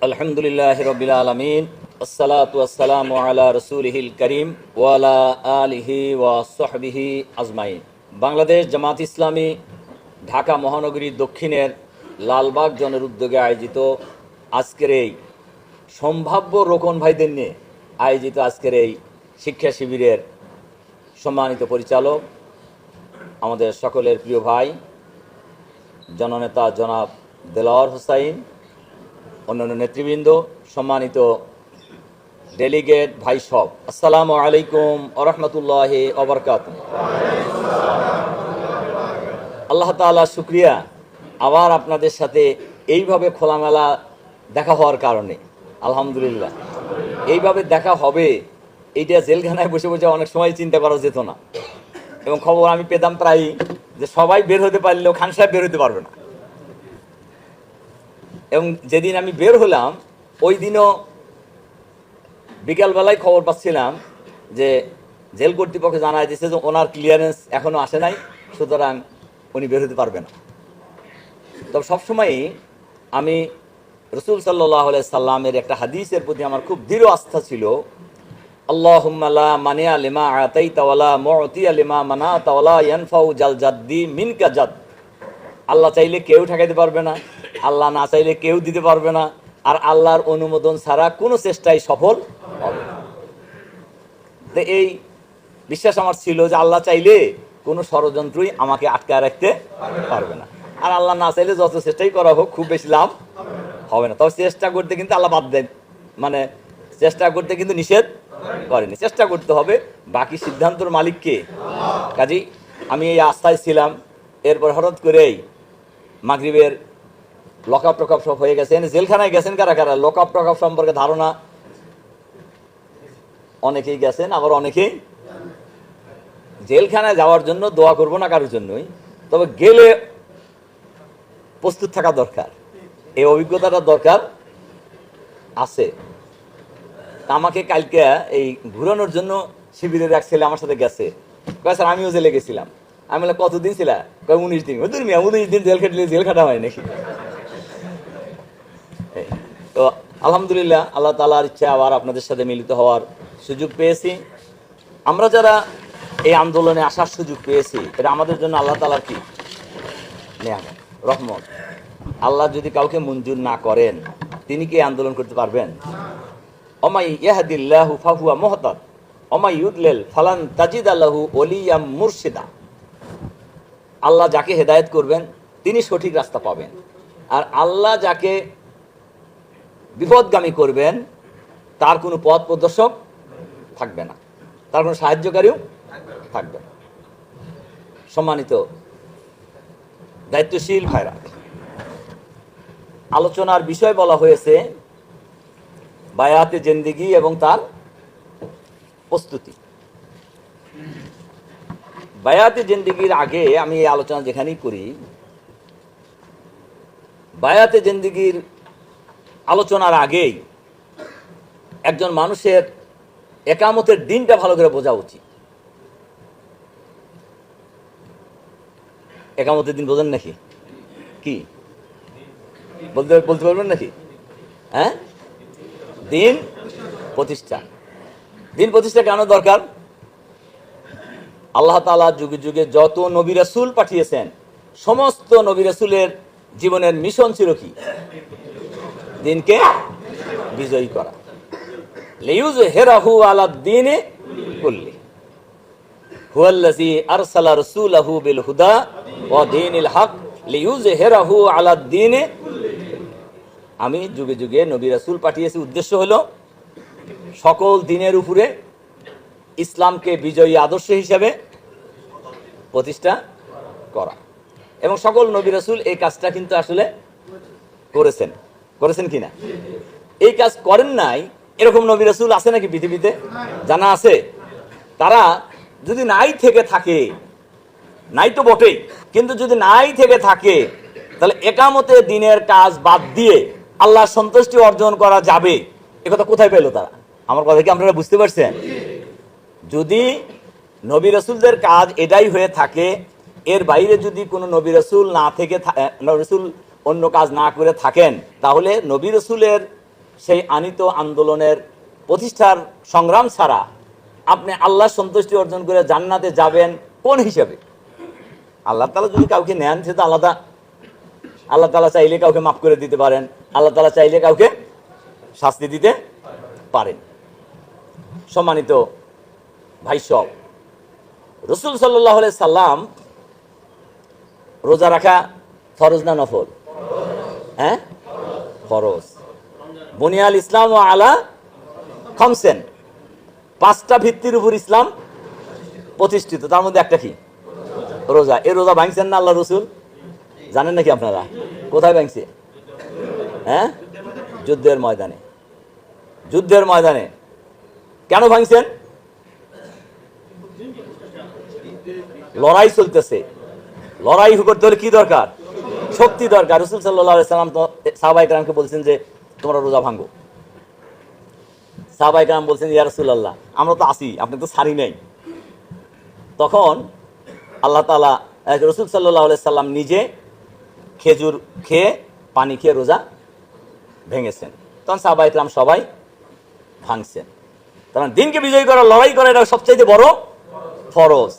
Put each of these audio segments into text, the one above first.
আলহামদুলিল্লাহি রাব্বিল আলামিন আসসালাতু ওয়াসসালামু আলা রাসূলিহিল কারীম ওয়া আলা আলিহি ওয়া সাহবিহি আজমাইন। বাংলাদেশ জামাত ইসলামী ঢাকা মহানগরী দক্ষিণের লালবাগ জনের উদ্যোগে আয়োজিত আজকের এই সম্ভাব্য রোকন ভাইদের নিয়ে আয়োজিত আজকের এই শিক্ষা শিবিরের সম্মানিত পরিচালক, আমাদের সকলের প্রিয় ভাই জননেতা জনাব দেলাওয়ার হোসাইন, অন্যান্য নেতৃবৃন্দ, সম্মানিত ডেলিগেট ভাই সব, আসসালামু আলাইকুম ওয়া রাহমাতুল্লাহি ওয়া বারাকাতুহু। আল্লাহ তাআলা শুকরিয়া আবার আপনাদের সাথে এইভাবে খোলামেলা দেখা হওয়ার কারণে। আলহামদুলিল্লাহ, এইভাবে দেখা হবে এইটা জেলখানায় বসে বসে অনেক সময় চিন্তা করা যেত না, এবং খবর আমি পেতাম প্রায়ই যে সবাই বের হতে পারলেও খান সাহেব বের হতে পারবে না। এবং যেদিন আমি বের হলাম ওই দিনও বিকালবেলায় খবর পাচ্ছিলাম যে জেল কর্তৃপক্ষ জানায় দিয়েছে যে ওনার ক্লিয়ারেন্স এখনও আসে নাই, সুতরাং উনি বের হতে পারবে না। তবে সবসময়ই আমি রসুল সাল্লাল্লাহু আলাইহি সাল্লামের একটা হাদিসের প্রতি আমার খুব দৃঢ় আস্থা ছিল, আল্লাহুম্মা লা মানিয়া লিমা আতাইতা ওয়ালা মুতিয়া লিমা মানাতা ওয়ালা ইয়ানফাউ জাল জাদ্দি মিনকা জাদ। আল্লাহ চাইলে কেউ ঠেকাইতে পারবে না, আল্লাহ না চাইলে কেউ দিতে পারবে না, আর আল্লাহর অনুমোদন ছাড়া কোনো চেষ্টাই সফল হবে না। তো এই বিশ্বাস আমার ছিল যে আল্লাহ চাইলে কোনো ষড়যন্ত্রই আমাকে আটকায় রাখতে পারবে না, আর আল্লাহ না চাইলে যত চেষ্টাই করা হোক খুব বেশি লাভ হবে না। তবে চেষ্টা করতে কিন্তু আল্লাহ বাদ দেন, মানে চেষ্টা করতে কিন্তু নিষেধ করেনি, চেষ্টা করতে হবে, বাকি সিদ্ধান্তর মালিককে। কাজেই আমি এই আস্থায় ছিলাম। এরপর হঠাৎ করেই মাগরিবের লকআপ টকআপ সব হয়ে গেছে। জেলখানায় গেছেন কারা কারা? লকআপ টকআপ সম্পর্কে ধারণা অনেকেই গেছেন, আবার অনেকেই জেলখানায় যাওয়ার জন্য দোয়া করব না কারোর জন্যই, তবে গেলে প্রস্তুত থাকা দরকার, এই অভিজ্ঞতাটা দরকার আছে। আমাকে কালকে এই ঘুরানোর জন্য শিবিরে এক ছেলে আমার সাথে গেছে, কয় স্যার আমিও জেলে গেছিলাম। আমি বললাম কতদিন ছিলা? কয় 19 দিন। 19 দিন জেল খাটলে জেল খাটা হয় নাকি? তো আলহামদুলিল্লাহ, আল্লাহ তাআলার ইচ্ছা আবার আপনাদের সাথে মিলিত হওয়ার সুযোগ পেয়েছি। আমরা যারা এই আন্দোলনে আসার সুযোগ পেয়েছি, এটা আমাদের জন্য আল্লাহ তাআলার কি নিয়ামত, রহমত। আল্লাহ যদি কাউকে মঞ্জুর না করেন, তিনি কি আন্দোলন করতে পারবেন? ওমাই ইয়াহদিল্লাহু ফাহুয়া মুহতাদ ওমাই ইউদলিল ফালান তাজিদা লাহু ওলিয়াম মুরশিদা। আল্লাহ যাকে হেদায়েত করবেন তিনি সঠিক রাস্তা পাবেন, আর আল্লাহ যাকে বিপদগামী করবেন তার কোনো পথ প্রদর্শক থাকবে না, তার কোনো সাহায্যকারীও থাকবে না। সম্মানিত দায়িত্বশীল ভাইরা, আলোচনার বিষয় বলা হয়েছে বায়াতে জিন্দেগি এবং তার প্রস্তুতি। বায়াতে জিন্দেগির আগে আমি এই আলোচনা যেখানেই করি, বায়াতে জিন্দেগির আলোচনার আগেই একজন মানুষের একামতের দিনটা ভালো করে বোঝা উচিত। একামতের দিন বোঝেন নাকি? কি বলতে পারবেন নাকি? হ্যাঁ, দিন প্রতিষ্ঠা। দিন প্রতিষ্ঠা কেন দরকার? আল্লাহ তাআলা যুগে যুগে যত নবী রাসূল পাঠিয়েছেন, সমস্ত নবী রাসূলের জীবনের মিশন ছিল কি? দিনকে বিজয়ী করা। লিইয়ুযহিরাহু আলাদ দীনি কুল্লি হুয়াল্লাযী আরসালা রাসূলাহু বিল হুদা ওয়া দীনিল হক লিইয়ুযহিরাহু আলাদ দীনি। আমি যুগে যুগে নবী রাসূল পাঠিয়েছি, উদ্দেশ্য হলো সকল দিনের উপরে ইসলামকে বিজয়ী আদর্শ হিসেবে প্রতিষ্ঠা করা। এবং সকল নবী রাসূল এই কাজটা কিন্তু আসলে করেছেন কিনা? এই কাজ করেন নাই এরকম নবী রাসূল আছে নাকি পৃথিবীতে? জানা আছে? তারা যদি নাই থেকে থাকে, নাই তো বটেই, কিন্তু যদি নাই থেকে থাকে তাহলে একামতে দিনের কাজ বাদ দিয়ে আল্লাহর সন্তুষ্টি অর্জন করা যাবে, একথা কোথায় পেল তারা? আমার কথা কি আপনারা বুঝতে পারছেন? যদি নবী রাসূলদের কাজ এটাই হয়ে থাকে, এর বাইরে যদি কোনো নবী রাসূল না থেকে নবী রাসূল অন্য কাজ না করে থাকেন, তাহলে নবী রাসূলের সেই আনিত আন্দোলনের প্রতিষ্ঠার সংগ্রাম ছাড়া আপনি আল্লাহ সন্তুষ্টি অর্জন করে জান্নাতে যাবেন কোন হিসাবে? আল্লাহ তাআলা যদি কাউকে নেন সেটা আলাদা। আল্লাহ তাআলা চাইলে কাউকে মাফ করে দিতে পারেন, আল্লাহ তাআলা চাইলে কাউকে শাস্তি দিতে পারেন। সম্মানিত ভাই সব, রাসূল সাল্লাল্লাহু আলাইহি সাল্লাম রোজা রাখা ফরজ না নফল? হ্যাঁ, ফরজ। বুনিয়াল ইসলাম ও আলা খামসেন, 5টা ভিত্তির উপর ইসলাম প্রতিষ্ঠিত, তার মধ্যে একটা কি? রোজা। এই রোজা ভাঙছেন না আল্লাহ রসুল? জানেন নাকি আপনারা? কোথায় ভাঙছে? হ্যাঁ, যুদ্ধের ময়দানে। যুদ্ধের ময়দানে কেন ভাঙছেন? লড়াই চলতেছে। লড়াই করতে হলে কি দরকার? শক্তি দরকার। রাসূল সাল্লাল্লাহু আলাইহি সাল্লাম তো সাহাবায়ে কেরামকে বলছেন যে তোমরা রোজা ভাঙো। সাহাবায়ে কেরাম বলছেন ইয়া রাসূলুল্লাহ আমরা তো আছি, আপনি তো ছাড়ি নাই। তখন আল্লাহ তাআলা রাসূল সাল্লাল্লাহু আলাইহি সাল্লাম নিজে খেজুর খেয়ে পানি খেয়ে রোজা ভেঙেছেন। তখন সাহাবায়ে কেরাম সবাই ভাঙছেন। কারণ দিনকে বিজয়ী করা, লড়াই করা এটা সবচেয়ে বড় ফরজ।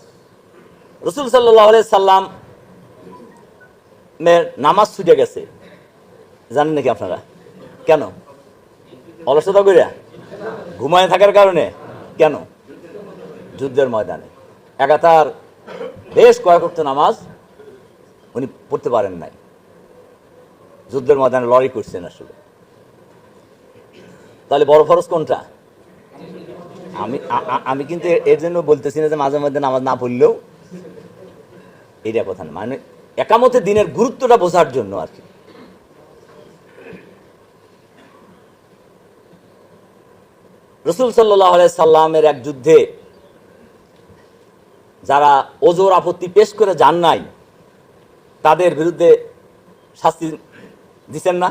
রাসূল সাল্লাল্লাহু আলাইহি সাল্লাম নামাজ ছুটে গেছে, জানেন নাকি আপনারা? কেন? অলসতা কইরা, ঘুমায় থাকার কারণে? কেন? যুদ্ধের ময়দানে একাতার বেশ কয়েক ওয়াক্ত নামাজ উনি পড়তে পারেন নাই। যুদ্ধের ময়দানে লড়াই করছেন আসলে। তাহলে বড় ফরজ কোনটা? আমি কিন্তু এর জন্য বলতেছি না যে মাঝে মধ্যে নামাজ না পড়লেও, এইটা কথা না, মানে একামতে দিনের গুরুত্বটা বোঝার জন্য আর কি। রাসূল সাল্লাল্লাহু আলাইহি সাল্লামের এক যুদ্ধে যারা ওজোর আপত্তি পেশ করে যান নাই তাদের বিরুদ্ধে শাস্তি দিচ্ছেন না?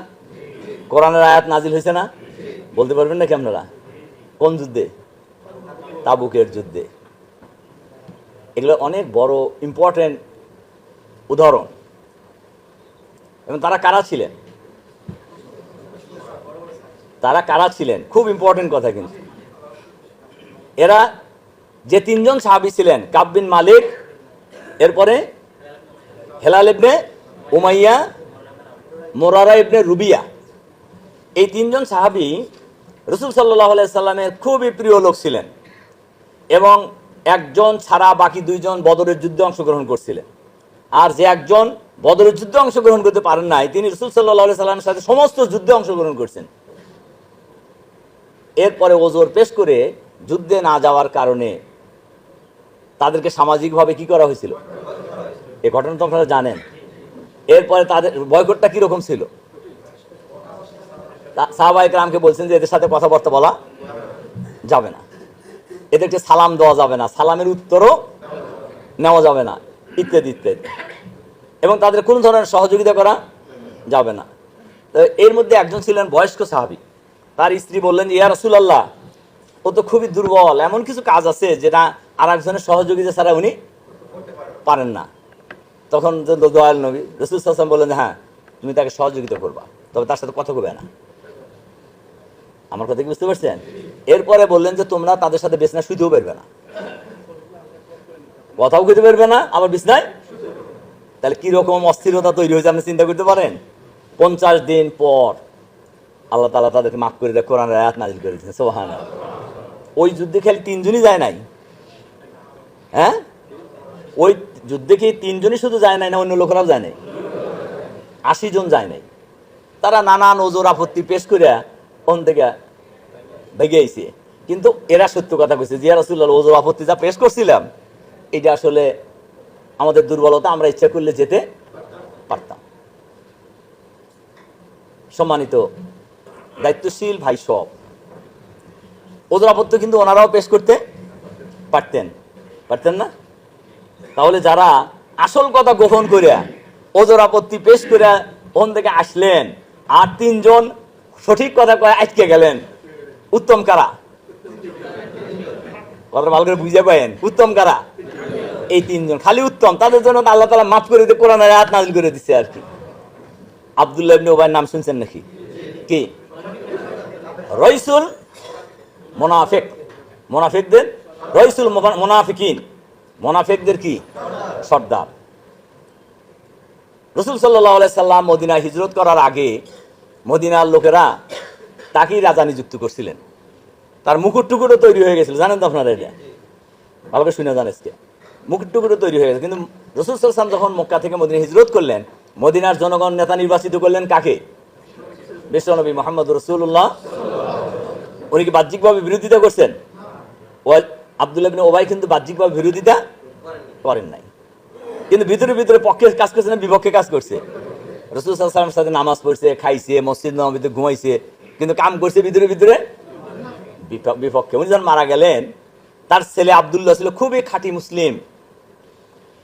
কোরআনের আয়াত নাজিল হয়েছে না? বলতে পারবেন নাকি আপনারা? কোন যুদ্ধে? তাবুকের যুদ্ধে। এগুলো অনেক বড় ইম্পর্টেন্ট উদাহরণ। এবং তারা কারা ছিলেন? তারা কারা ছিলেন? খুব ইম্পর্টেন্ট কথা কিন্তু। এরা যে 3জন সাহাবী ছিলেন, কাব বিন মালিক, এরপরে হেলাল ইবনে উমাইয়া, মুরারা ইবনে রুবিয়া, এই 3জন সাহাবী রাসূল সাল্লাল্লাহু আলাইহি সাল্লামের খুবই প্রিয় লোক ছিলেন এবং একজন ছাড়া বাকি 2জন বদরের যুদ্ধে অংশগ্রহণ করছিলেন। আর যে একজন বদরের যুদ্ধে অংশগ্রহণ করতে পারেন নাই, তিনি রাসূল সাল্লাল্লাহু আলাইহি সাল্লামের সাথে সমস্ত যুদ্ধে অংশগ্রহণ করছেন। এরপরে ওজোর পেশ করে যুদ্ধে না যাওয়ার কারণে তাদেরকে সামাজিকভাবে কি করা হয়েছিল? এই ঘটনা তো আপনারা জানেন। এরপরে তাদের বয়কটটা কিরকম ছিল? সাহাবায়ে কেরামকে বলছেন যে এদের সাথে কথাবার্তা বলা যাবে না, এদেরকে সালাম দেওয়া যাবে না, সালামের উত্তরও নেওয়া যাবে না, ইত্যাদি ইত্যাদি, এবং তাদের কোনো ধরনের সহযোগিতা করা যাবে না। তো এর মধ্যে একজন ছিলেন বয়স্ক সাহাবী। তার স্ত্রী বললেন ইয়া রাসূলুল্লাহ ও তো খুবই দুর্বল, এমন কিছু কাজ আছে যেটা আর একজনের সহযোগিতা ছাড়া উনি পারেন না। তখন দয়াল নবী রাসূল সাল্লাল্লাহু আলাইহি ওয়াসাল্লাম বললেন হ্যাঁ তুমি তাকে সহযোগিতা করবা, তবে তার সাথে কথা কবে না। আমার কথা কি বুঝতে পারছেন? এরপরে বললেন যে তোমরা তাদের সাথে বিছানায় শুইতেও পারবে না, কথাও কইতে পারবে না, আবার বিছানায়। তাহলে কিরকম অস্থিরতা তৈরি হয়েছে আপনি চিন্তা করতে পারেন? 50 দিন পর আল্লাহ তাআলা তাদেরকে মাফ করে দেয়, কোরআনের আয়াত নাযিল করে দিয়েছেন। সুবহানাল্লাহ। ওই যুদ্ধে খালি 3 জনই যায় নাই। হ্যাঁ, ওই যুদ্ধে কি 3 জনই শুধু যায় নাই, না অন্য লোকেরাও যায় নাই? 80 জন যায় নাই। তারা নানান ওজোর আপত্তি পেশ করে ওন থেকে ভেগে আইছে। কিন্তু এরা সত্য কথা কইছে যে ইয়া রাসূলুল্লাহ ওজোর আপত্তি যা পেশ করছিলাম এটা আসলে আমাদের দুর্বলতা, আমরা ইচ্ছা করলে যেতে পারতাম। সম্মানিত দায়িত্বশীল ভাই সব, ওজোর আপত্তি কিন্তু ওনারাও পেশ করতে পারতেন না? তাহলে যারা আসল কথা গোপন করিয়া ওজোর আপত্তি পেশ করে ওন থেকে আসলেন আর 3 জন সঠিক কথা কয়ে আটকে গেলেন, উত্তম কারা? কথা ভালো করে বুঝে পায়েন, উত্তম কারা? এই 3 জন, খালি উত্তম। তাদের জন্য আল্লাহ তাআলা মাফ করে দিয়ে কোরআনের আয়াত নাযিল করে দিচ্ছে আর কি। আব্দুল্লাহ ইবনে উবাইয়ের নাম শুনছেন নাকি? কি রইসুল মোনাফেক, মোনাফেকদের রইসুল মোনাফিকিন, মোনাফেকদের কি সর্দার। রাসূল সাল্লাল্লাহু আলাইহি সাল্লাম মদিনায় হিজরত করার আগে মদিনার লোকেরা তাকেই রাজা নিযুক্ত করছিলেন। তার মুকুট টুকুরও তৈরি হয়ে গেছিল, জানেন তো আপনারা, এটা ভালো করে শুনে জানেন, মুকুট টুকুরও তৈরি হয়ে গেছে। কিন্তু রাসূল সাল্লাল্লাহু আলাইহি ওয়াসাল্লাম যখন মক্কা থেকে মদিনা হিজরত করলেন, মদিনার জনগণ নেতা নির্বাচিত করলেন কাকে? বিশ্বনবী মুহাম্মদ রাসূলুল্লাহ। উনি কি বাহ্যিকভাবে বিরোধিতা করছেন? আব্দুল্লাহ ইবনে উবাই কিন্তু বাহ্যিকভাবে বিরোধিতা করেন নাই, কিন্তু ভিতরে ভিতরে পক্ষে কাজ করছে না বিপক্ষে কাজ করছে? রাসূল সাল্লাল্লাহু আলাইহি ওয়াসাল্লামের সাথে নামাজ পড়ছে, খাইছে, মসজিদ নববীতে ঘুমাইছে, কিন্তু কাম করছে ভিতরে ভিতরে বিপক্ষে। উনি যখন মারা গেলেন, তার ছেলে আব্দুল্লাহ ছিল খুবই খাঁটি মুসলিম,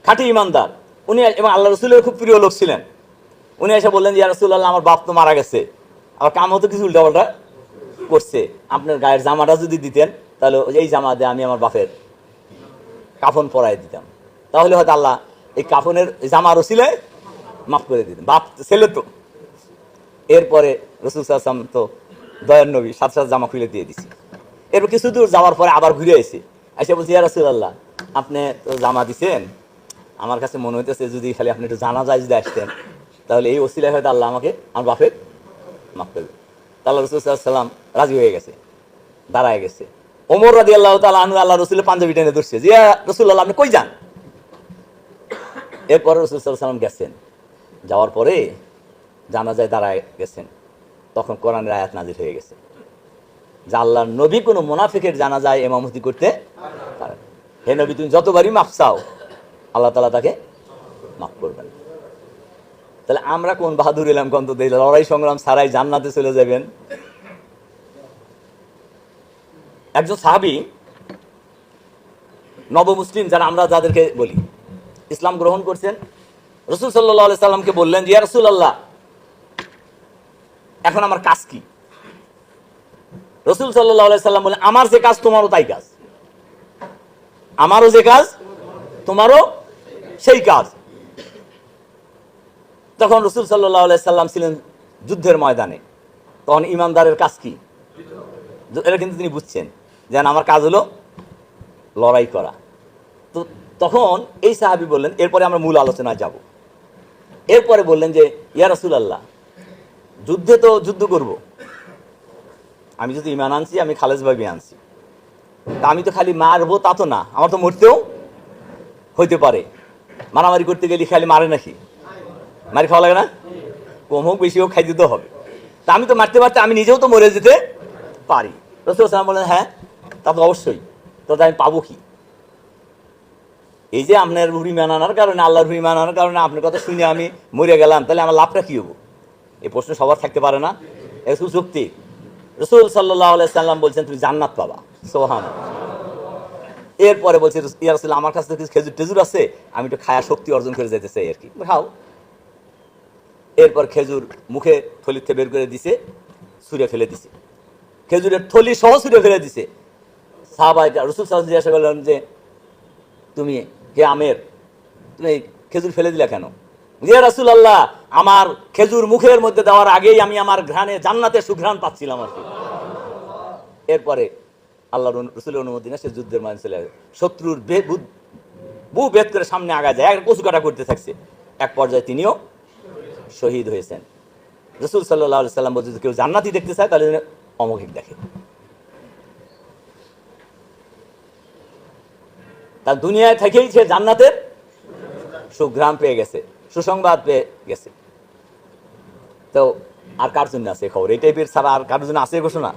খাঁটি ইমানদার। উনি এবং আল্লাহ রসুলের খুব প্রিয় লোক ছিলেন। উনি এসে বললেন, ইয়া রাসূলুল্লাহ, আমার বাপ তো মারা গেছে, আমার কাম হতো কিছু উল্টাপাল্টা করছে, আপনার গায়ের জামাটা যদি দিতেন তাহলে এই জামা দিয়ে আমি আমার বাপের কাফন পরাই দিতাম, তাহলে হয়তো আল্লাহ এই কাফনের জামার ওসিলায় মাফ করে দিতেন। বাপ ছেলে তো। এরপরে রাসূল সাল্লাল্লাহু আলাইহি ওয়াসাল্লাম তো দয়ার নবী, সাথে সাথে জামা খুলে দিয়ে দিছি। এরপর কিছু দূর যাওয়ার পরে আবার ঘুরে এসে বলছি, ইয়া রাসূলুল্লাহ, আপনি তো জামা দিছেন, আমার কাছে মনে হইতেছে যদি খালি আপনি একটু জানাজায় যদি আসতেন তাহলে এই ওসিলায় হয়তো আল্লাহ আমাকে আমার বাপের মাফ করবে। তাহলে রাসূল সাল্লাল্লাহু আলাইহি ওয়াসাল্লাম রাজি হয়ে গেছে, দাঁড়ায় গেছে। ওমর রাদিয়াল্লাহু তাআলা আনহু আল্লাহ রসুলের পাঞ্জাবি টেনে ধরছে, যে ইয়া রাসূলুল্লাহ, আপনি কই যান? এরপরে রাসূল সাল্লাল্লাহু আলাইহি ওয়াসাল্লাম গেছেন, যাওয়ার পরে জানাজায় দাঁড়ায় গেছেন, তখন কোরআনের আয়াত নাজিল হয়ে গেছে যে আল্লাহর নবী কোনো মুনাফিকের জানাজায় ইমামতি করতে পারেন। হে নবী, তুমি যতবারই মাফ চাও আল্লাহ তাআলা তাকে মাফ করবেন। তাহলে আমরা কোন বাহাদুর এলাম কন্ত, লড়াই সংগ্রাম ছাড়াই জান্নাতে চলে যাবেন? একজন সাহাবী, নবমুসলিম যারা আমরা যাদেরকে বলি, ইসলাম গ্রহণ করছেন, রাসূল সাল্লাল্লাহু আলাইহি সাল্লামকে বললেন, ইয়া রাসূলুল্লাহ, এখন আমার কাজ কি? রাসূল সাল্লাল্লাহু আলাইহি সাল্লাম বললেন, আমার যে কাজ তোমারও তাই কাজ, আমারও যে কাজ তোমারও সেই কাজ। তখন রাসূল সাল্লাল্লাহু আলাইহি সাল্লাম ছিলেন যুদ্ধের ময়দানে, তখন ইমানদারের কাজ কি এটা কিন্তু তিনি বুঝছেন, যেন আমার কাজ হলো লড়াই করা। তো তখন এই সাহাবী বললেন, এরপরে আমরা মূল আলোচনায় যাব। এরপরে বললেন যে, ইয়া রাসূলুল্লাহ, যুদ্ধে তো যুদ্ধ করব, আমি যদি ঈমান আনছি, আমি খালেজ ভাবে আনছি, তা আমি তো খালি মারবো তা তো না, আমার তো মরতেও হইতে পারে। মারামারি করতে গেলে খালি মারে নাকি? মারি খাওয়া লাগে না? কম হোক বেশি হোক খাই দিতে হবে। তা আমি তো মারতে মারতে আমি নিজেও তো মরে যেতে পারি। রাসূল সাল্লাল্লাহু আলাইহি ওয়াসাল্লাম বললেন, হ্যাঁ তা তো অবশ্যই, তো আমি পাবো কি? এই যে আপনার ঈমান আনার কারণে, আল্লাহর ঈমান আনার কারণে আপনার কথা শুনে আমি মরে গেলাম, তাহলে আমার লাভটা কি হবো? এই প্রশ্ন সবার থাকতে পারে না, এই সুযুক্তি। রাসূল সাল্লাল্লাহু আলাইহি ওয়াসাল্লাম বলছেন, তুমি জান্নাত পাবা। সুবহানাল্লাহ। এরপরে বলছে, ইয়া রাসূলুল্লাহ, আমার কাছে কিছু খেজুর টেজুর আছে, আমি একটু খায়া শক্তি অর্জন করে যেতে চাই আর কি। খাও। এরপর খেজুর মুখে থলিতে বের করে দিছে, ছুঁড়ে ফেলে দিছে, খেজুরের থলি সহ ছুঁড়ে ফেলে দিছে। সাহাবায়ে রাসূল সাল্লাল্লাহু আলাইহি ওয়াসাল্লাম জিজ্ঞাসা করলেন যে, তুমি হে আমের, তুমি খেজুর ফেলে দিলা কেন? ইয়া রাসূলুল্লাহ, আমার খেজুর মুখের মধ্যে দেওয়ার আগেই আমি আমার ঘ্রাণে জান্নাতের সুঘ্রাণ পাচ্ছিলাম আর কি। এরপরে আল্লাহর রাসূলের অনুমতি না, সে যুদ্ধের ময়দানে চলে যায়। শত্রুর বুক ভেদ করে সামনে আগায় যায়, এক কচু কাটা করতে থাকছে। এক পর্যায়ে তিনিও শহীদ হয়েছেন। রাসূল সাল্লাল্লাহু আলাইহি ওয়াসাল্লাম বলছেন, কেউ জান্নাতি দেখতে চায় তাহলে অমৌখিক দেখে। তার দুনিয়ায় থেকেই সে জান্নাতের সুঘ্রাণ পেয়ে গেছে, সুসংবাদ পেয়ে গেছে। তো আর কার জন্য আছে খবর? এই টাইপের ছাড়া আর কার জন্য আছে ঘোষণা?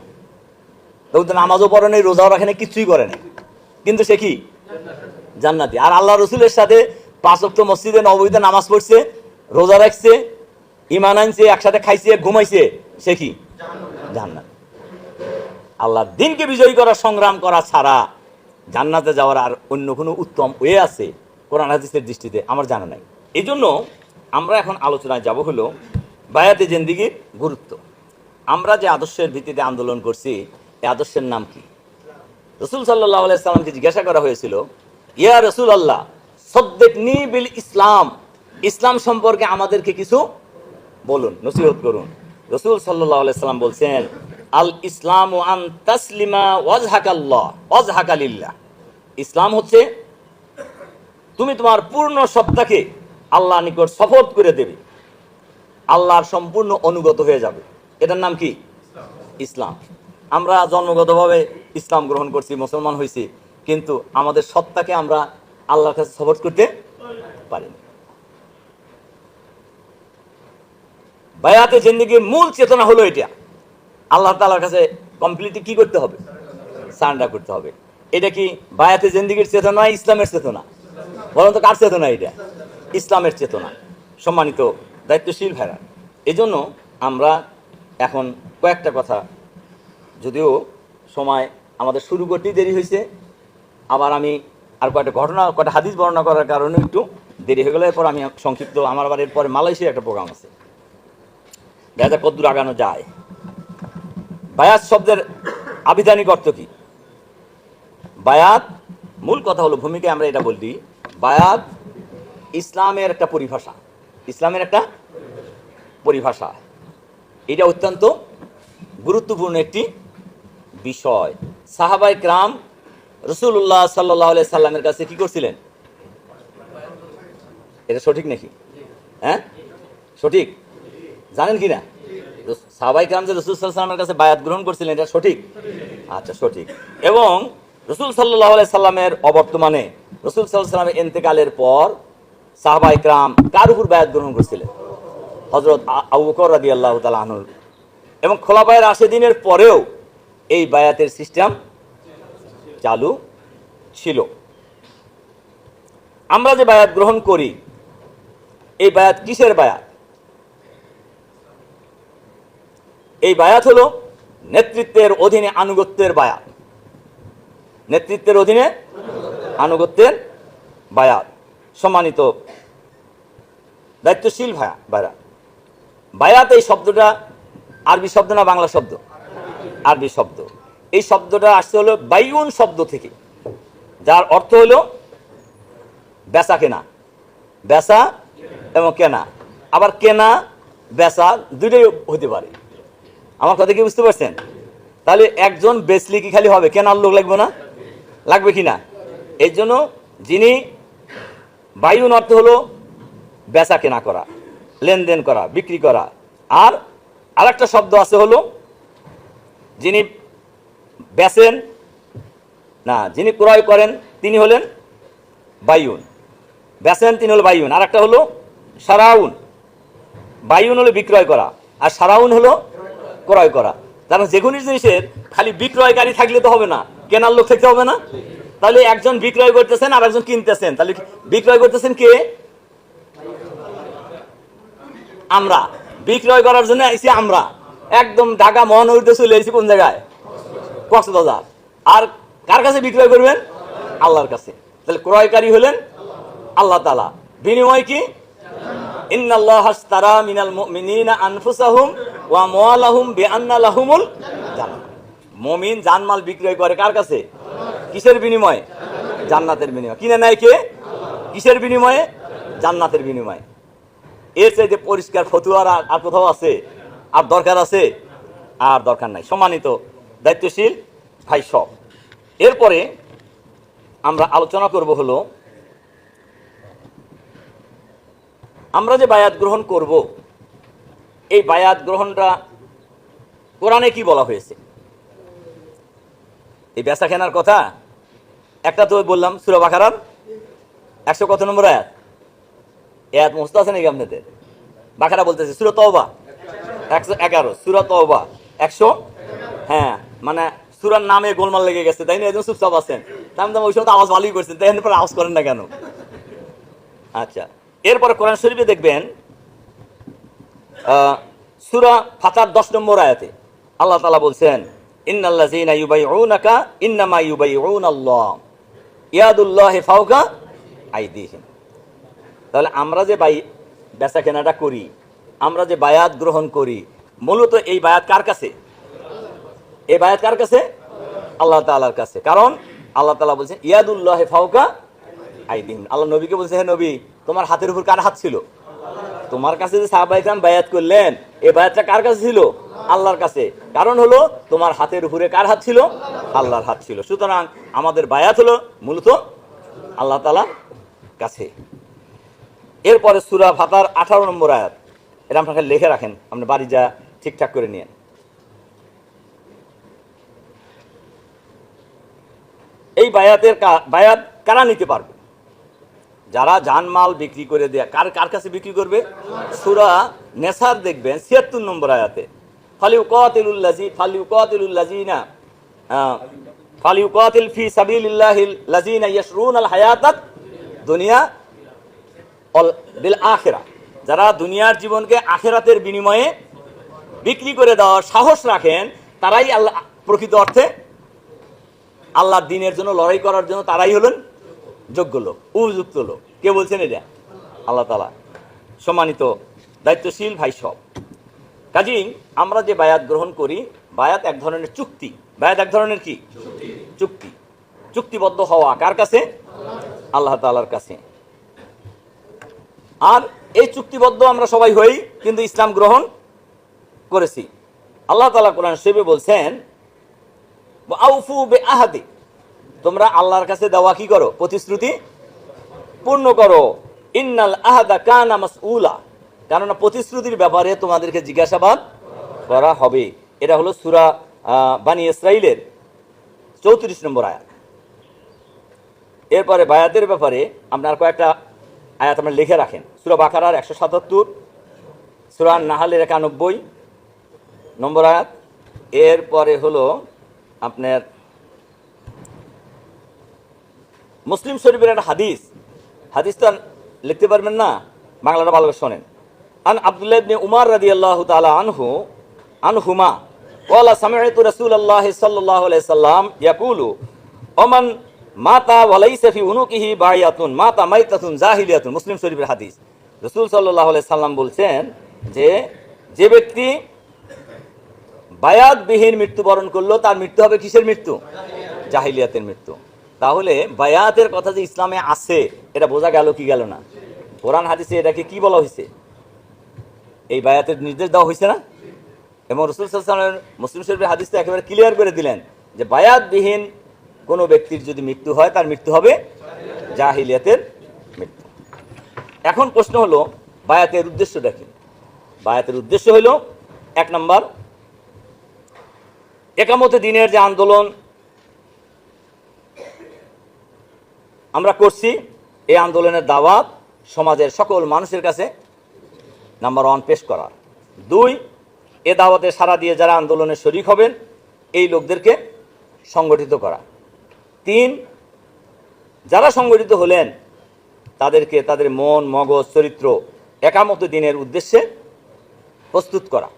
তো নামাজও পড়ে নেই, রোজাও রাখে নাই, কিছুই করে নাই, কিন্তু সে কি জান্নাতি। আর আল্লাহ রসুলের সাথে 5 ওয়াক্ত মসজিদে নববীতে নামাজ পড়ছে, রোজা রাখছে, ঈমান আনছে, একসাথে খাইছে, ঘুমাইছে, সে কি জান্নাত। আল্লাহর দ্বীনকে বিজয়ী করা, সংগ্রাম করা ছাড়া জান্নাতে যাওয়ার আর অন্য কোনো উত্তম ওয়ে আছে কোরআন হাদিসের দৃষ্টিতে আমার জানা নাই। এই জন্য আমরা এখন আলোচনায় যাব হলো বায়াতে জিন্দেগীর গুরুত্ব। আমরা যে আদর্শের ভিত্তিতে আন্দোলন করছি, এই আদর্শের নাম কি? রাসূল সাল্লাল্লাহু আলাইহি ওয়াসাল্লামকে জিজ্ঞাসা করা হয়েছিল, ইয়া রাসূলুল্লাহ, সাদ্দিকনি বিল ইসলাম, ইসলাম সম্পর্কে আমাদেরকে কিছু বলুন, নসিহত করুন। রাসূল সাল্লাল্লাহু আলাইহি ওয়াসাল্লাম বলছেন, আল ইসলাম আন তাসলিমা ওয়াজহাকাল্লাহ ওয়াজহাকালিল্লাহ। ইসলাম হচ্ছে তুমি তোমার পূর্ণ সত্তাকে আল্লাহর নিকট শপথ করে দেবে, আল্লাহর সম্পূর্ণ অনুগত হয়ে যাবে। এটার নাম কি? ইসলাম। আমরা জন্মগতভাবে ইসলাম গ্রহণ করছি, মুসলমান হয়েছি, কিন্তু আমাদের সত্তাকে আমরা আল্লাহর কাছে শপথ করতে পারিনি। বায়াতে জিন্দেগির মূল চেতনা হলো এটা, আল্লাহ তাআলার কাছে কমপ্লিটলি কি করতে হবে? সারেন্ডার করতে হবে। এটা কি বায়াতে জিন্দেগির চেতনা, ইসলামের চেতনা? বলুন তো, কার চেতনা এটা? ইসলামের চেতনা। সম্মানিত দায়িত্বশীল ভাইরা, এই জন্য আমরা এখন কয়েকটা কথা, যদিও সময় আমাদের শুরু করতেই দেরি হয়েছে, আবার আমি আর কয়েকটা হাদিস বর্ণনা করার কারণে একটু দেরি হয়ে গেল। এরপর আমি সংক্ষিপ্ত, আমার আবার এরপরে মালয়েশিয়ার একটা প্রোগ্রাম আছে, দেখা যাক কতদূর আগানো যায়। বায়াত শব্দের আবিধানিক অর্থ কি? বায়াত মূল কথা হলো, ভূমিকায় আমরা এটা বলছি, বায়াত ইসলামের একটা পরিভাষা, ইসলামের একটা পরিভাষা। এটা অত্যন্ত গুরুত্বপূর্ণ একটি বিষয়। সাহাবায়ে কেরাম রাসূলুল্লাহ সাল্লাল্লাহু আলাইহি সাল্লামের কাছে কি করছিলেন? এটা সঠিক নাকি? হ্যাঁ, সঠিক? জানেন কি না? সাহাবায়ে কেরাম যে রাসূল সাল্লাল্লাহু আলাইহি সাল্লামের কাছে বায়াত গ্রহণ করছিলেন, এটা সঠিক? আচ্ছা, সঠিক। এবং রাসূল সাল্লাল্লাহু আলাইহি সাল্লামের অবর্তমানে রাসূল সাল্লাল্লাহু আলাইহি সাল্লামের ইন্তেকালের পর সাহাবায়ে কেরাম কার উপর বায়াত গ্রহণ করছিলেন? হযরত আবু বকর রাদিয়াল্লাহু তাআলা আনহু। এবং খোলাফায়ে রাশিদিনের পরেও এই বায়াতের সিস্টেম চালু ছিল। আমরা যে বায়াত গ্রহণ করি, এই বায়াত কিসের বায়াত? এই বায়াত হলো নেতৃত্বের অধীনে আনুগত্যের বায়াত। নেতৃত্বের অধীনে আনুগত্যের বায়াত। সম্মানিত দায়িত্বশীল ভাইরা, বায়াত এই শব্দটা আরবি শব্দ না বাংলা শব্দ? আরবি শব্দ। এই শব্দটা আসছে হলো বাইউন শব্দ থেকে, যার অর্থ হলো বেচা কেনা। বেচা এবং কেনা, আবার কেনা বেচা দুইটাই হতে পারে। আমার কথা কি বুঝতে পারছেন? তাহলে একজন বেচলে কি খালি হবে, কেনার লোক লাগবে না? লাগবে কি না? এই জন্য যিনি বাইউন অর্থ হলো বেচা কেনা করা, লেনদেন করা, বিক্রি করা। আর আরেকটা শব্দ আছে হলো যিনি বেচেন না, যিনি ক্রয় করেন তিনি হলেন বাইউন। বেচেন তিনি হলো বাইউন। আর একটা হলো সারাউন। বাইউন হলো বিক্রয় করা, আর সারাউন হলো ক্রয় করা। কারণ যে কোনো জিনিসের খালি বিক্রয়কারী থাকলে তো হবে না, কেনার লোক থাকতে হবে না? তাহলে একজন বিক্রয় করতেছেন আর একজন কিনতেছেন, তাহলে বিক্রয় করতেছেন কে? আমরা। বিক্রয় করার জন্য আইছি আমরা, একদম ঢাকা মহানগরীতে চলে এসেছি। কোন জায়গায়? কক্সবাজার। আর কার কাছে বিক্রয় করবেন? আল্লাহর কাছে। তাহলে ক্রয়কারী হলেন আল্লাহ তাআলা। বিনিময় কি? ইন্নাল্লাহা আশতারা মিনাল মুমিনিনা আনফুসাহুম ওয়া আমওয়ালাহুম বিআন্না লাহুমুল জান্নাহ। মুমিন জানমাল বিক্রয় করে কার কাছে? কিসের বিনিময়ে? জান্নাতের বিনিময়ে। কিনে নেয় কে? কিসের বিনিময়ে? জান্নাতের বিনিময়ে। এর চাইতে পরিষ্কার ফতুয়া আর কোথাও আছে? আর দরকার আছে? আর দরকার নাই। সম্মানিত দায়িত্বশীল ভাই সব, এরপরে আমরা আলোচনা করব হলো, আমরা যে বায়াত গ্রহণ করব, এই বায়াত গ্রহণটা কোরআনে কি বলা হয়েছে? এই বেচা কেনার কথা একটা তো বললাম, সূরা বাকারার 100 কত নম্বর আয়াত? আয়াত মুখস্থ আছে নাকি আপনাদের? বাকারা বলতেছে সূরা তওবা 111, সূরা তওবা 100। হ্যাঁ, মানে সূরার নামে গোলমাল লেগে গেছে, তাই না? একদম চুপচাপ আছেন। তাই ওই সময় আওয়াজ ভালোই করছেন, তাই পরে আওয়াজ করেন না কেন? আচ্ছা, এরপরে কোরআন শরীফে দেখবেন সূরা ফাতার 10 নম্বর আয়াতে আল্লাহ তাআলা বলছেন, ইন্নাল্লাযীনা ইউবাইউনাকা ইন্নামা ইউবাইউনাল্লাহ ইয়াদুল্লাহি ফাওকা আইদিহিম। তাহলে আমরা যে বেচা কেনাটা করি, আমরা যে বায়াত গ্রহণ করি, মূলত এই বায়াত কার কাছে? এই বায়াত কার কাছে? আল্লাহ তাআলার কাছে। কারণ আল্লাহ তাআলা বলছেন ইয়াদুল্লাহি ফাওকা আইদিহিম। আল্লাহ নবীকে বলছে, হে নবী, তোমার হাতের উপর কার হাত ছিল? তোমার কাছে যে সাহাবায়ে কেরাম বায়াত করলেন, এই বায়াতটা কার কাছে ছিল? আল্লাহর কাছে। কারণ হলো তোমার হাতের উপরে কার হাত ছিল? আল্লাহর হাত ছিল। সুতরাং আমাদের বায়াত হলো মূলত আল্লাহ তাআলার কাছে। এরপরে সূরা ফাতার 18 নম্বর আয়াত, এটা আপনাকে লিখে রাখেন, আপনি বাড়ি যা ঠিকঠাক করে নিয়েন। এই বায়াত কারা নিতে পারবে? যারা জানমাল বিক্রি করে দেয়া। কার কাছে বিক্রি করবে? সূরা নেসার দেখবেন ৭৬ নম্বর আয়াতে, ফালিউকাতিল ফি সাবিলিল্লাহিল লাযিনা ইয়াশরুনাল হায়াতাদ দুনিয়া বিল আখিরাহ, যারা দুনিয়ার জীবনকে আখিরাতের বিনিময়ে বিক্রি করে দেওয়ার সাহস রাখেন, তারাই আল্লাহ প্রকৃত অর্থে আল্লাহর দ্বীনের জন্য লড়াই করার জন্য তারাই হলেন যোগ্য লোক, উপযুক্ত লোক। কে বলছেন এটা? আল্লাহ তাআলা। সম্মানিত দায়িত্বশীল ভাই সব, কাজেই আমরা যে বায়াত গ্রহণ করি, বায়াত এক ধরনের চুক্তি। বায়াত এক ধরনের কি? চুক্তি। চুক্তিবদ্ধ হওয়া কার কাছে? আল্লাহ তাআলার কাছে। আর এই চুক্তিবদ্ধ আমরা সবাই হই, কিন্তু ইসলাম গ্রহণ করেছি। আল্লাহ তাআলা কোরআন শরীফে বলছেন, আউফু বিআহদি, তোমরা আল্লাহর কাছে দেওয়া কি করো? প্রতিশ্রুতি পূর্ণ করো। ইন্নাল আহদা কানা মাসউলা, কারণ প্রতিশ্রুতির ব্যাপারে তোমাদেরকে জিজ্ঞাসাবাদ করা হবে। এটা হলো সূরা বানি ইসরাঈলের 34 নম্বর আয়াত। এরপরে বায়াতের ব্যাপারে আপনার কয়েকটা আয়াত আমরা লিখে রাখেন। সূরা বাকারার 177, সূরা নাহলের 91 নম্বর আয়াত। এরপরে হলো আপনার মুসলিম শরীফের একটা হাদিসটা লিখতে পারবেন না, বাংলাটা ভালো করে শোনেন। আন আব্দুল্লাহ ইবনে উমর রাদিয়াল্লাহু তাআলা আনহুমা ক্বালা সামি'তু রাসূলুল্লাহ সাল্লাল্লাহু আলাইহি সাল্লাম ইয়াকুলু ওমান মাতা ওয়া লাইসা ফি উনুকিহি বায়াতুন মাতা মাইতাতুন জাহিলিয়াতুন। মুসলিম শরীফের হাদিস। রাসূল সাল্লাল্লাহু আলাইহি সাল্লাম বলছেন যে ব্যক্তি বায়াতবিহীন মৃত্যুবরণ করলো, তার মৃত্যু হবে কিসের মৃত্যু? জাহিলিয়াতের মৃত্যু। তাহলে বায়াতের কথা যে ইসলামে আছে, এটা বোঝা গেল কি গেল না? কোরআন হাদিসে এটাকে কি বলা হয়েছে? এই বায়াতের নির্দেশ দেওয়া হয়েছে না? এবং রাসূল সাল্লাল্লাহু আলাইহি ওয়াসাল্লাম মুসলিম শরীফের হাদিসটা একেবারে ক্লিয়ার করে দিলেন যে বায়াতবিহীন কোনো ব্যক্তির যদি মৃত্যু হয়, তার মৃত্যু হবে জাহিলিয়াতের মৃত্যু। এখন প্রশ্ন হলো, বায়াতের উদ্দেশ্যটা কি? বায়াতের উদ্দেশ্য হলো, এক নম্বর, একামতে দ্বীনের যে আন্দোলন আমরা করছি, এই আন্দোলনের দাওয়াত সমাজের সকল মানুষের কাছে নাম্বার 1 পেশ করা। 2, এ দাওয়াতে সাড়া দিয়ে যারা আন্দোলনে শরীক হবেন, এই লোকদেরকে সংগঠিত করা। 3, যারা সংগঠিত হলেন তাদেরকে তাদের মন, মগজ, চরিত্র একামতে দ্বীনের উদ্দেশ্যে প্রস্তুত করা,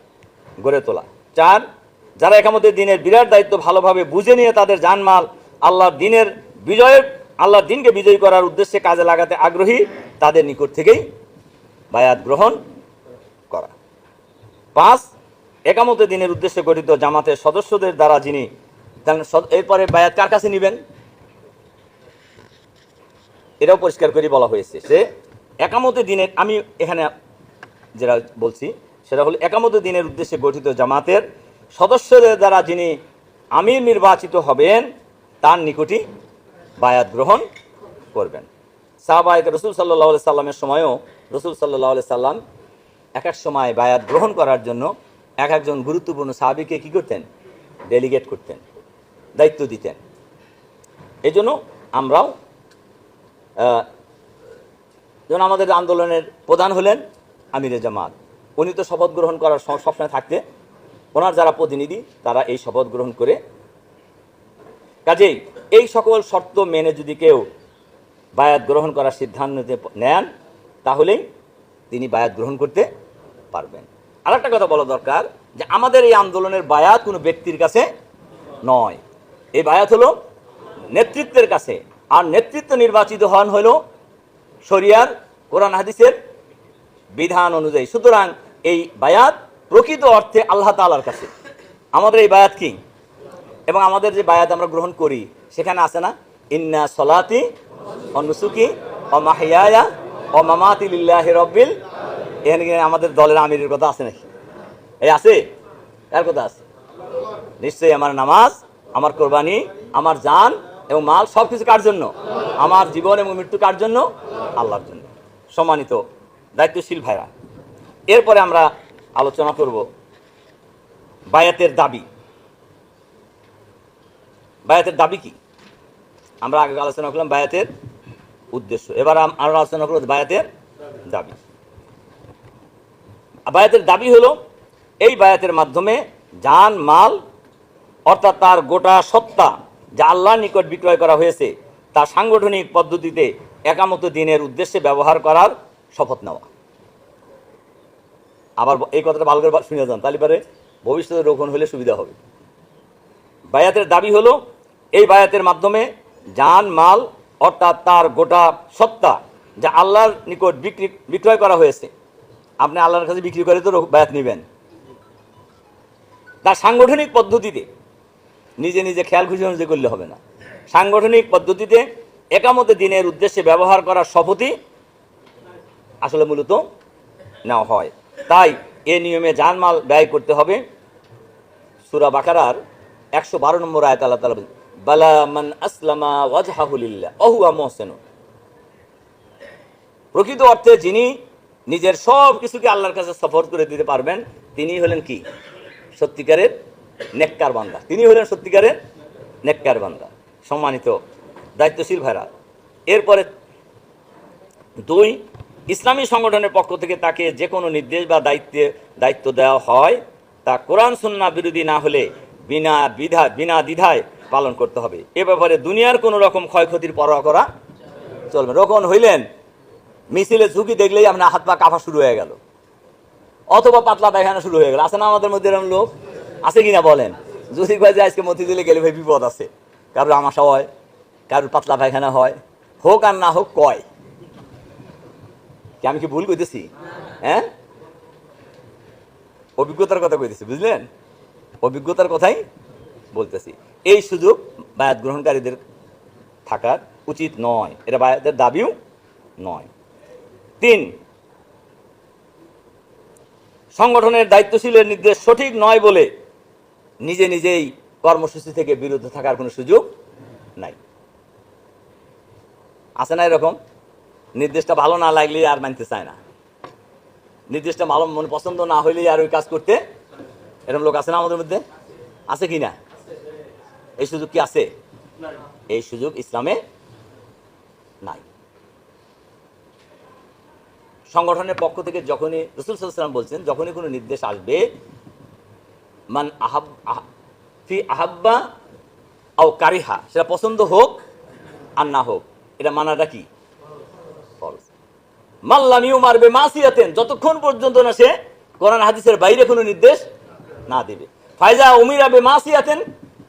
গড়ে তোলা। 4, যারা একামতে দ্বীনের বিরাট দায়িত্ব ভালোভাবে বুঝে নিয়ে তাদের জানমাল আল্লাহর দ্বীনকে বিজয়ী করার উদ্দেশ্যে কাজে লাগাতে আগ্রহী, তাদের নিকট থেকেই বায়াত গ্রহণ করা। 5, একামতে দ্বীনের উদ্দেশ্যে গঠিত জামাতের সদস্যদের দ্বারা যিনি, এরপরে বায়াত কার কাছে নেবেন এটাও পরিষ্কার করে বলা হয়েছে। সে একামতে দ্বীনের, আমি এখানে যেটা বলছি সেটা হলো একামতে দ্বীনের উদ্দেশ্যে গঠিত জামাতের সদস্যদের দ্বারা যিনি আমির নির্বাচিত হবেন, তার নিকটই বায়াত গ্রহণ করবেন। সাহাবায়ে রাসূল সাল্লাল্লাহু আলাইহি সাল্লামের সময়ও রাসূল সাল্লাল্লাহু আলাইহি সাল্লাম এক এক সময় বায়াত গ্রহণ করার জন্য এক একজন গুরুত্বপূর্ণ সাহাবীকে কি করতেন? ডেলিগেট করতেন, দায়িত্ব দিতেন। এই জন্য আমরাও যেমন আমাদের আন্দোলনের প্রধান হলেন আমিরে জামাত, উনি তো শপথ গ্রহণ করার সবসময় থাকতে, ওনার যারা প্রতিনিধি তারা এই শপথ গ্রহণ করে। কাজেই এই সকল শর্ত মেনে যদি কেউ বায়াত গ্রহণ করার সিদ্ধান্ত নেন, তাহলেই তিনি বায়াত গ্রহণ করতে পারবেন। আর একটা কথা বলা দরকার যে আমাদের এই আন্দোলনের বায়াত কোনো ব্যক্তির কাছে নয়, এই বায়াত হলো নেতৃত্বের কাছে। আর নেতৃত্ব নির্বাচিত হন হলো শরিয়ার কোরআন হাদিসের বিধান অনুযায়ী। সুতরাং এই বায়াত প্রকৃত অর্থে আল্লাহ তাআলার কাছে। আমাদের এই বায়াত কি? এবং আমাদের যে বায়াত আমরা গ্রহণ করি সেখানে আছে না, ইন্না সলাতি ও নুসুকি ও মাহিয়ায়া ও মামাতি লিল্লাহি রাব্বিল। এখানে আমাদের দলের আমিরের কথা আছে নাকি? এই আছে? কার কথা আছে? নিশ্চয়ই আমার নামাজ, আমার কোরবানি, আমার জান এবং মাল সবকিছু কার জন্য? আমার জীবন এবং মৃত্যু কার জন্য? আল্লাহর জন্য। সম্মানিত দায়িত্বশীল ভাইরা, এরপরে আমরা আলোচনা করব বায়াতের দাবি। বায়াতের দাবি কি? আমরা আগে আলোচনা করলাম বায়াতের উদ্দেশ্য, এবার আমরা আলোচনা করব বায়াতের দাবি। বায়াতের দাবি হলো এই বায়াতের মাধ্যমে জান মাল অর্থাৎ তার গোটা সত্তা যা আল্লাহর নিকট বিক্রয় করা হয়েছে তা সাংগঠনিক পদ্ধতিতে একামত দিনের উদ্দেশ্যে ব্যবহার করার শপথ নেওয়া। আবার এই কথাটা ভালো করে শুনে যান, তাহলে পরে ভবিষ্যতে রোপণ হলে সুবিধা হবে। বায়াতের দাবি হলো এই বায়াতের মাধ্যমে জান মাল অর্থাৎ তার গোটা সত্তা যা আল্লাহর নিকট বিক্রয় করা হয়েছে, আপনি আল্লাহর কাছে বিক্রি করে তো বায়াত নেবেন, তার সাংগঠনিক পদ্ধতিতে, নিজে নিজে খেয়াল খুশি অনুযায়ী করলে হবে না, সাংগঠনিক পদ্ধতিতে একামতে দিনের উদ্দেশ্যে ব্যবহার করার শপথই আসলে মূলত নেওয়া হয়। তাই এ নিয়মে জানমাল ব্যয় করতে হবে। সূরা বাকারার 112 নম্বর আয়াত আল্লাহ তাআলা বলেন, বালা মান আসলামা ওয়াজহাহু লিল্লাহ ওয়া হুয়া মুহসিন। প্রকৃত অর্থে যিনি নিজের সব কিছুকে আল্লাহর কাছে সফর করে দিতে পারবেন, তিনি হলেন কি? সত্যিকারের নেককার বান্দা। তিনি হলেন সত্যিকারের নেককার বান্দা। সম্মানিত দায়িত্বশীল ভাইরা, এরপরে 2, ইসলামী সংগঠনের পক্ষ থেকে তাকে যে কোনো নির্দেশ বা দায়িত্ব দেওয়া হয় তা কোরআন সুন্নাহ বিরোধী না হলে বিনা দ্বিধায় পালন করতে হবে। এ ব্যাপারে দুনিয়ার কোনো রকম ক্ষয়ক্ষতির পরোয়া করা চলবে। রকম হইলেন মিছিলে ঝুঁকি দেখলেই আপনার হাত পা কাঁপা শুরু হয়ে গেল, অথবা পাতলা পায়খানা শুরু হয়ে গেল। আছে না আমাদের মধ্যে এরকম লোক? আছে কিনা বলেন? যদি বাজে আজকে মতিঝিলে গেলে ভাই বিপদ আছে, কারোর আমাশা হয়, কারোর পাতলা পায়খানা হয়, হোক আর না হোক কয়। কি আমি কি ভুল কইতেছি? হ্যাঁ, অভিজ্ঞতার কথা কইতেছি, বুঝলেন? অভিজ্ঞতার কথাই বলতেছি। এই সুযোগ বায়াত গ্রহণকারীদের থাকার উচিত নয়, এটা বায়াতের দাবিও নয়। 3, সংগঠনের দায়িত্বশীলের নির্দেশ সঠিক নয় বলে নিজে নিজেই কর্মসূচি থেকে বিরত থাকার কোনো সুযোগ নাই। আছে না এরকম? নির্দেশটা ভালো না লাগলে আর মানতে চায় না, নির্দেশটা ভালো মনে পছন্দ না হইলে আর ওই কাজ করতে, এরকম লোক আছে না আমাদের মধ্যে? আছে কি না? এই সুযোগ কি আছে? এই সুযোগ ইসলামে নাই। সংগঠনের পক্ষ থেকে যখনই রাসূল সাল্লাল্লাহু আলাইহি ওয়াসাল্লাম বলছেন, যখনই কোনো নির্দেশ আসবে, মান ফি আহাব্বা আও কারিহা, সেটা পছন্দ হোক আর না হোক, এটা মানাটা কি ফরজ। মাল্লাম ইউমার বিমাসিয়াতিন, যতক্ষণ পর্যন্ত না সে কোরআন হাদিসের বাইরে কোনো নির্দেশ না দেবে। ফাইজা উমিরা বিমাসিয়াতিন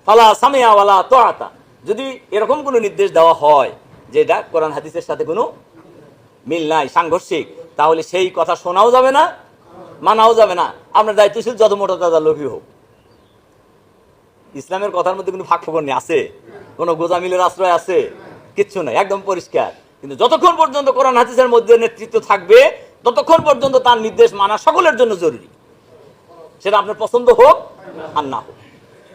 ফালা সামিয়া ওয়ালা তাআতা, যদি এরকম কোনো নির্দেশ দেওয়া হয় যেটা কোরআন হাদিসের সাথে কোনো মিল নাই, সাংঘর্ষিক, তাহলে সেই কথা শোনাও যাবে না, মানাও যাবে না। আপনার দায়িত্বশীল যত মোটা তাজা লোকই হোক। ইসলামের কথার মধ্যে কোনো ফাঁক ফোকর নেই, আছে? কোনো গোজামিলের আশ্রয় আছে? কিচ্ছু নাই, একদম পরিষ্কার। কিন্তু যতক্ষণ পর্যন্ত কোরআন হাদিসের মধ্যে নেতৃত্ব থাকবে, ততক্ষণ পর্যন্ত তার নির্দেশ মানা সকলের জন্য জরুরি, সেটা আপনার পছন্দ হোক আর না হোক।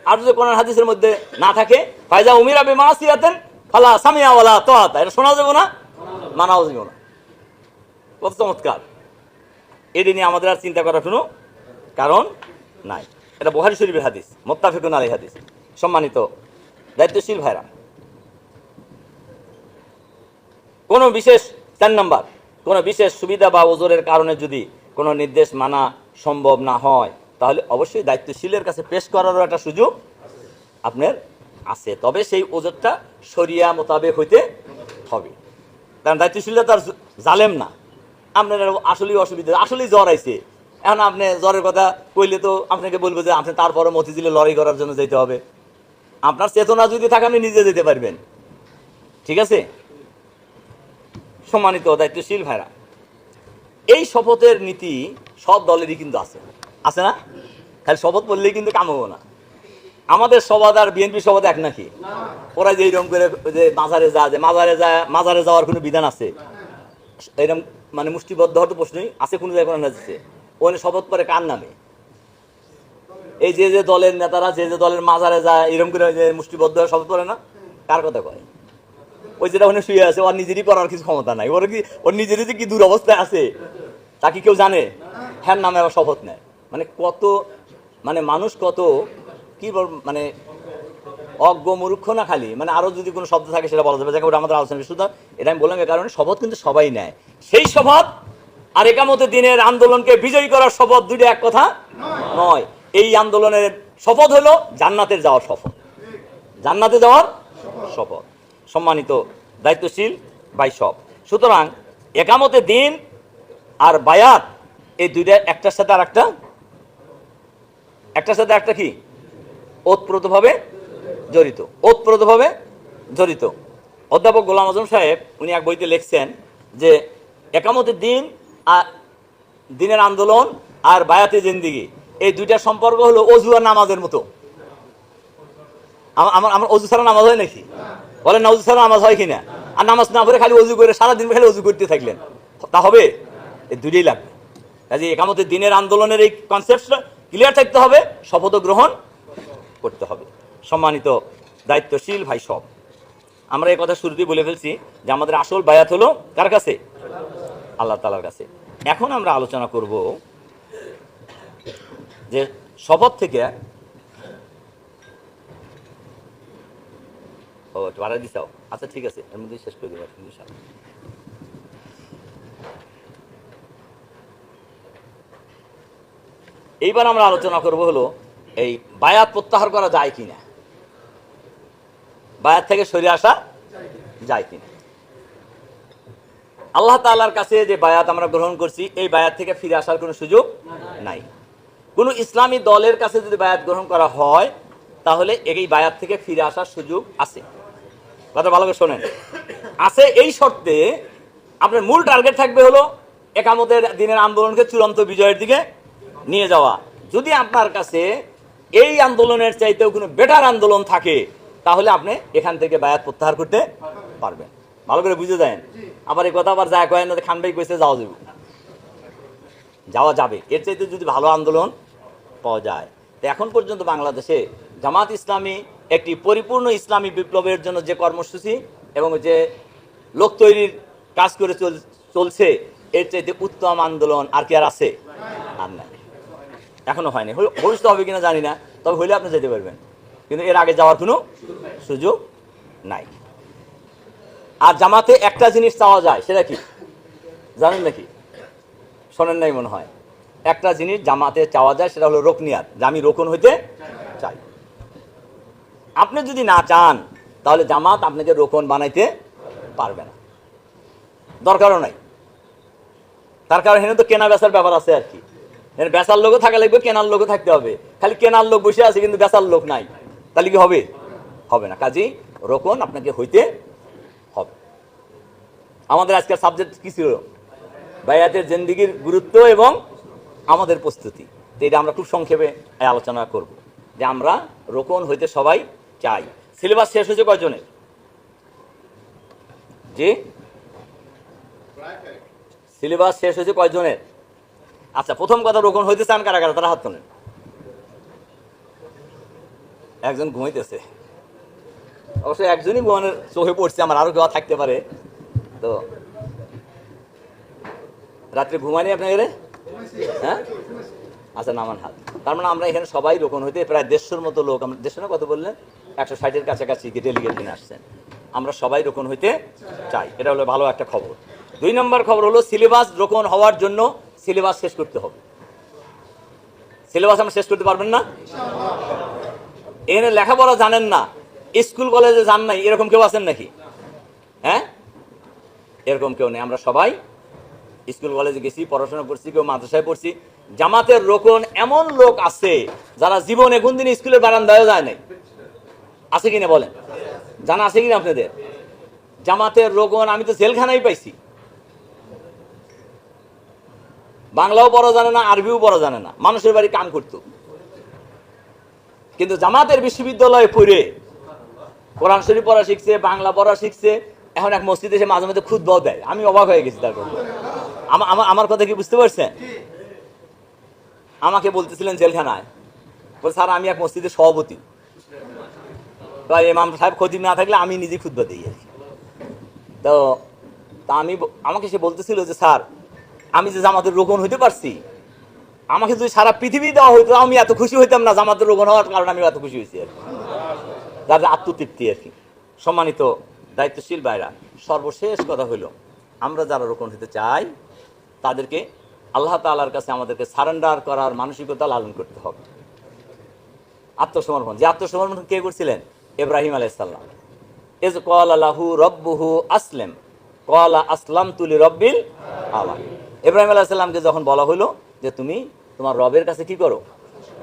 আর যদি কোরআন হাদিসের মধ্যে না থাকে, ফাইজা উমিরা বিমাসিয়াতিন ফালা সামিয়া ওয়ালা তাআতা, এটা শোনা যাবে না, মানাও যাবে না। কত চমৎকার! এটা নিয়ে আমাদের আর চিন্তা করার কোনো কারণ নাই। এটা বুখারী শরীফের হাদিস, মুত্তাফিকুন আলাইহি হাদিস। সম্মানিত দায়িত্বশীল ভাইরা, কোনো বিশেষ 4 নম্বর, কোনো বিশেষ সুবিধা বা ওজরের কারণে যদি কোনো নির্দেশ মানা সম্ভব না হয়, তাহলে অবশ্যই দায়িত্বশীলের কাছে পেশ করারও একটা সুযোগ আপনার আছে। তবে সেই ওজরটা শরিয়া মোতাবেক হইতে হবে, কারণ দায়িত্বশীলরা তার জালেম না। আপনার আসলেই অসুবিধা, আসলেই জ্বর আইছে, এখন আপনি জ্বরের কথা কইলে তো আপনাকে বলবো যে আপনি তারপরে মতিঝিলে লড়াই করার জন্য যেতে হবে। আপনার চেতনা যদি থাকে আপনি নিজে যেতে পারবেন, ঠিক আছে? সম্মানিত দায়িত্বশীল ভাইরা, এই শপথের নীতি সব দলেরই কিন্তু আছে, আছে না? খালি শপথ বললেই কিন্তু কাম হবো না। আমাদের সবাদ আর বিএনপি সবাদ এক নাকি? ওরা যে এইরকম করে যে মাজারে যাওয়ার কোনো বিধান আছে? এরকম মানে মুষ্টিবদ্ধ হওয়ার তো প্রশ্নই আছে? কোনো জায়গায় আছে? ওখানে শপথ করে কার নামে? এই যে যে দলের নেতারা যে যে দলের মাজারে যায় এরকম করে যে মুষ্টিবদ্ধ হয়ে শপথ করে না, কার কথা কয়? ওই যেটা ওখানে শুয়ে আছে, ওর নিজেরই করার কিছু ক্ষমতা নাই, ওর কি ওর নিজেরই যে কি দুরবস্থায় আছে তা কি কেউ জানে? হ্যাঁ নামে আবার শপথ নেয়। মানে কত, মানে মানুষ কত কি মানে অজ্ঞ মূর্খ না খালি, মানে আরো যদি কোনো শব্দ থাকে সেটা বলা যাবে, যাকে আমাদের আলোচনা শুধু এটা আমি বললাম এর কারণে শপথ কিন্তু সবাই নেয়। সেই শপথ আর একামতের দিনের আন্দোলনকে বিজয়ী করার শপথ দুইটা এক কথা নয়। এই আন্দোলনের শপথ হলো জান্নাতের যাওয়ার শপথ, জান্নাতে যাওয়ার শপথ। সম্মানিত দায়িত্বশীল ভাই সব, সুতরাং একামতের দিন আর বায়াত এই দুইটা একটার সাথে আর একটার সাথে একটা কি ওতপ্রোতভাবে জড়িত, ওতপ্রোতভাবে জড়িত। অধ্যাপক গোলাম আজম সাহেব উনি এক বইতে লিখছেন যে একামতের দিন আর দিনের আন্দোলন আর বায়াতে জিন্দিগি এই দুইটার সম্পর্ক হলো অজু আর নামাজের মতো। আমার অজু ছাড়া নামাজ হয় নাকি? বলেন না, অজু ছাড়া নামাজ হয় কিনা? আর নামাজ না করে খালি অজু করে সারাদিন খালি অজু করতে থাকলেন, তা হবে? এই দুইটাই লাগবে। কাজে একামতের দিনের আন্দোলনের এই কনসেপ্টটা ক্লিয়ার থাকতে হবে, শপথ গ্রহণ করতে হবে। সম্মানিত দায়িত্বশীল ভাই সব, আমরা এই কথা শুরুতেই বলে ফেলছি যে আমাদের আসল বায়াত হলো কার কাছে? আল্লাহ তাআলার কাছে। এখন আমরা আলোচনা করব যে শপথ থেকে বাড়াই দিছাও, আচ্ছা ঠিক আছে, এর মধ্যে শেষ করে দেবো। এইবার আমরা আলোচনা করব হলো এই বায়াত প্রত্যাহার করা যায় কিনা, বায়াত থেকে সরে আসা যায় কিনা। আল্লাহ তাআলার কাছে যে বায়াত আমরা গ্রহণ করছি এই বায়াত থেকে ফিরে আসার কোনো সুযোগ নাই। কোনো ইসলামী দলের কাছে যদি বায়াত গ্রহণ করা হয় তাহলে এই বায়াত থেকে ফিরে আসার সুযোগ আছে। কথা ভালো করে শোনেন, আছে এই শর্তে আপনার মূল টার্গেট থাকবে হলো একামতের দিনের আন্দোলনকে চূড়ান্ত বিজয়ের দিকে নিয়ে যাওয়া। যদি আপনার কাছে এই আন্দোলনের চাইতেও কোনো বেটার আন্দোলন থাকে তাহলে আপনি এখান থেকে বায়াত প্রত্যাহার করতে পারবেন। ভালো করে বুঝে যায়। আবার এই কথা আবার যায় কয়েন না, খান ভাই কইছে যাওয়া যাবে, এর চাইতে যদি ভালো আন্দোলন পাওয়া যায়। তো এখন পর্যন্ত বাংলাদেশে জামাত ইসলামী একটি পরিপূর্ণ ইসলামী বিপ্লবের জন্য যে কর্মসূচি এবং যে লোক তৈরির কাজ করে চলছে, এর চাইতে উত্তম আন্দোলন আর কি আর আছে? আর নাই, এখনো হয়নি। ভবিষ্যৎ হবে কিনা জানি না, তবে হইলে আপনি যেতে পারবেন, কিন্তু এর আগে যাওয়ার কোনো সুযোগ নাই। আর জামাতে একটা জিনিস চাওয়া যায়, সেটা কি জানেন নাকি? শোনেন নাই মনে হয়। একটা জিনিস জামাতে চাওয়া যায়, সেটা হলো রুকনিয়াত, যে আমি রোকন হইতে চাই। আপনি যদি না চান তাহলে জামাত আপনাকে রোকন বানাইতে পারবে না, দরকারও নাই। তার কারণ এখানে তো কেনা বেচার ব্যাপার আছে আর কি। বেচার লোকও থাকা লাগবে, কেনার লোকও থাকতে হবে। খালি কেনার লোক বসে আছে কিন্তু বেচার লোক নাই, তাহলে কি হবে? হবে না। কাজেই রোকন আপনাকে হইতে হবে। আমাদের আজকের সাবজেক্ট কি ছিল? বায়াতের জিন্দেগির গুরুত্ব এবং আমাদের প্রস্তুতি। তো এটা আমরা খুব সংক্ষেপে আলোচনা করব যে আমরা রোকন হইতে সবাই চাই। সিলেবাস শেষ হয়েছে কয়জনের? জি, সিলেবাস শেষ হয়েছে কয়জনের? আচ্ছা, প্রথম কথা, রোকন হইতে চান কারা কারা? তারা হাত তোলেন। একজন ঘুমাইতেছে, অবশ্যই একজনই ঘুমানোর চোখে পড়ছে, আমার আরো কেউ থাকতে পারে। তো রাত্রে ঘুমায়নি আপনাদের? হ্যাঁ, আচ্ছা নামান হাত। তার মানে আমরা এখানে সবাই রোকন হইতে প্রায় 150 মতো লোক, আমরা 150 না কত বললেন, 160-এর কাছাকাছি ডেলিগেট নিয়ে আসছেন। আমরা সবাই রোকন হইতে চাই, এটা হলো ভালো একটা খবর। 2 নম্বর খবর হলো সিলেবাস রোকন হওয়ার জন্য সিলেবাস শেষ করতে হবে। সিলেবাস আমরা শেষ করতে পারবেন না? এখানে লেখাপড়া জানেন না, স্কুল কলেজে যান নাই, এরকম কেউ আছেন নাকি? হ্যাঁ, এরকম কেউ নেই। আমরা সবাই স্কুল কলেজে গেছি, পড়াশোনা করছি, কেউ মাদ্রাসায় পড়ছি। জামাতের রোকন এমন লোক আছে যারা জীবনে কোনদিন স্কুলের বারান্দায় যায় নাই। আছে কিনা বলেন? জানা আছে কিনা আপনাদের? জামাতের রোকন আমি তো জেলখানায় পাইছি। বাংলাও পড়া জানে না, আরবিও পড়া জানে না, মানুষের বাড়ি কাম করতো, কিন্তু জামাতের বিশ্ববিদ্যালয়ে পড়ে কোরআন শরীফ পড়া শিখছে, বাংলা পড়া শিখছে। এখন এক মসজিদে এসে মাঝে মাঝে খুতবাও দেয়। আমি অবাক হয়ে গেছি। তারপর আমার কথা কি বুঝতে পারছেন? আমাকে বলতেছিলেন জেলখানায়, বলে স্যার আমি এক মসজিদের সভাপতি, এবার ইমাম সাহেব খতিব না থাকলে আমি নিজে খুতবা দিই আর কি। তো তা আমাকে সে বলতেছিল যে স্যার আমি যে জামাতের রোকন হইতে পারছি, আমাকে যদি সারা পৃথিবী দেওয়া হইতো আমি এত খুশি হইতাম না জামাতের রোকন হওয়ার কারণে আমি এত খুশি হয়েছি আর কি। তার আত্মতৃপ্তি আর কি। সম্মানিত দায়িত্বশীল ভাইরা, সর্বশেষ কথা হইল আমরা যারা রোকন হতে চাই তাদেরকে আল্লাহ তাআলার কাছে আমাদেরকে সারেন্ডার করার মানসিকতা লালন করতে হবে। আত্মসমর্পণ, যে আত্মসমর্পণ কে করছিলেন? ইব্রাহিম আলাইহিস সালাম। ইজ ক্বালা লাহু রাব্বুহু আসলিম ক্বালা আসলামতু লিরাব্বিল আলামিন। ইব্রাহিম আলাইহিস সালামকে যখন বলা হলো যে তুমি তোমার রবের কাছে কি করো?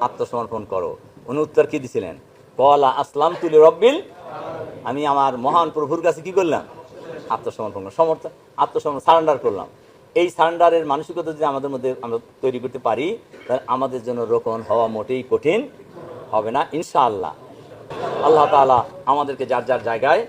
আত্মসমর্পণ করো। উনি উত্তর কি দিছিলেন? ক্বালা আসলামতু লিরাব্বিল, আমি আমার মহান প্রভুর কাছে কি করলাম? আত্মসমর্পণ করলাম, আত্মসমর্পণ সারেন্ডার করলাম। এই সারেন্ডারের মানসিকতা যদি আমাদের মধ্যে আমরা তৈরি করতে পারি তাহলে আমাদের জন্য রোকন হওয়া মোটেই কঠিন হবে না ইনশাআল্লাহ। আল্লাহ তাআলা আমাদেরকে যার যার জায়গায়